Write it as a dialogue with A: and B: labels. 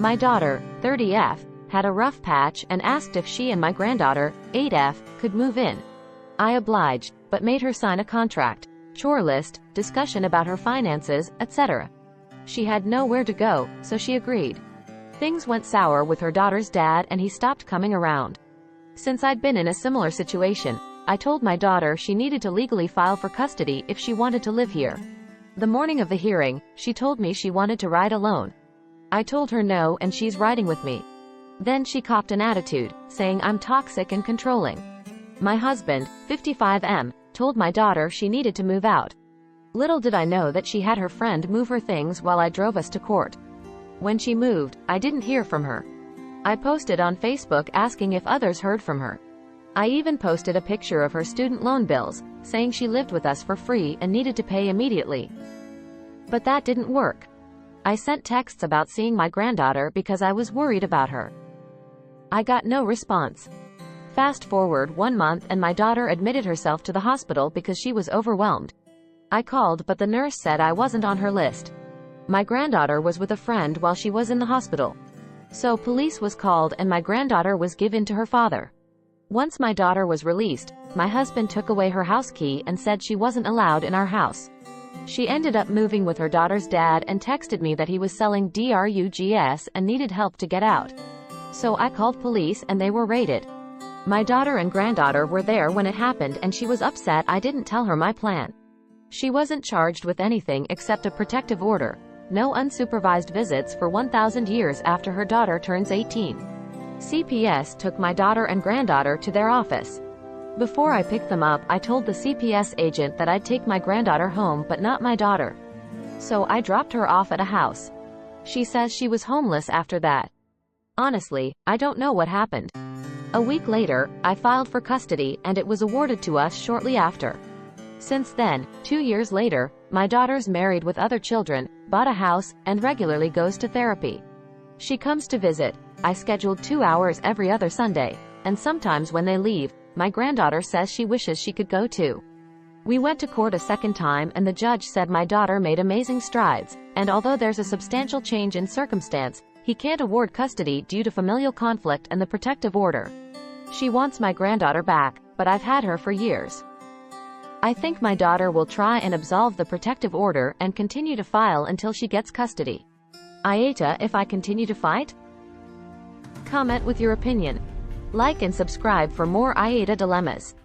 A: My daughter, 30F, had a rough patch and asked if she and my granddaughter, 8F, could move in. I obliged, but made her sign a contract, chore list, discussion about her finances, etc. She had nowhere to go, so she agreed. Things went sour with her daughter's dad and he stopped coming around. Since I'd been in a similar situation, I told my daughter she needed to legally file for custody if she wanted to live here. The morning of the hearing, she told me she wanted to ride alone. I told her no and she's riding with me. Then she copped an attitude, saying I'm toxic and controlling. My husband, 55M, told my daughter she needed to move out. Little did I know that she had her friend move her things while I drove us to court. When she moved, I didn't hear from her. I posted on Facebook asking if others heard from her. I even posted a picture of her student loan bills, saying she lived with us for free and needed to pay immediately. But that didn't work. I sent texts about seeing my granddaughter because I was worried about her. I got no response. Fast forward 1 month and my daughter admitted herself to the hospital because she was overwhelmed. I called but the nurse said I wasn't on her list. My granddaughter was with a friend while she was in the hospital. So police was called and my granddaughter was given to her father. Once my daughter was released, my husband took away her house key and said she wasn't allowed in our house. She ended up moving with her daughter's dad and texted me that he was selling drugs and needed help to get out. So I called police and they were raided. My daughter and granddaughter were there when it happened and she was upset I didn't tell her my plan. She wasn't charged with anything except a protective order, no unsupervised visits for 1,000 years after her daughter turns 18. CPS took my daughter and granddaughter to their office. Before I picked them up, I told the CPS agent that I'd take my granddaughter home but not my daughter. So I dropped her off at a house. She says she was homeless after that. Honestly, I don't know what happened. A week later, I filed for custody and it was awarded to us shortly after. Since then, 2 years later, my daughter's married with other children, bought a house, and regularly goes to therapy. She comes to visit. I scheduled 2 hours every other Sunday, and sometimes when they leave, my granddaughter says she wishes she could go too. We went to court a second time and the judge said my daughter made amazing strides, and although there's a substantial change in circumstance, he can't award custody due to familial conflict and the protective order. She wants my granddaughter back, but I've had her for years. I think my daughter will try and absolve the protective order and continue to file until she gets custody. AITA if I continue to fight? Comment with your opinion. Like and subscribe for more AITA dilemmas.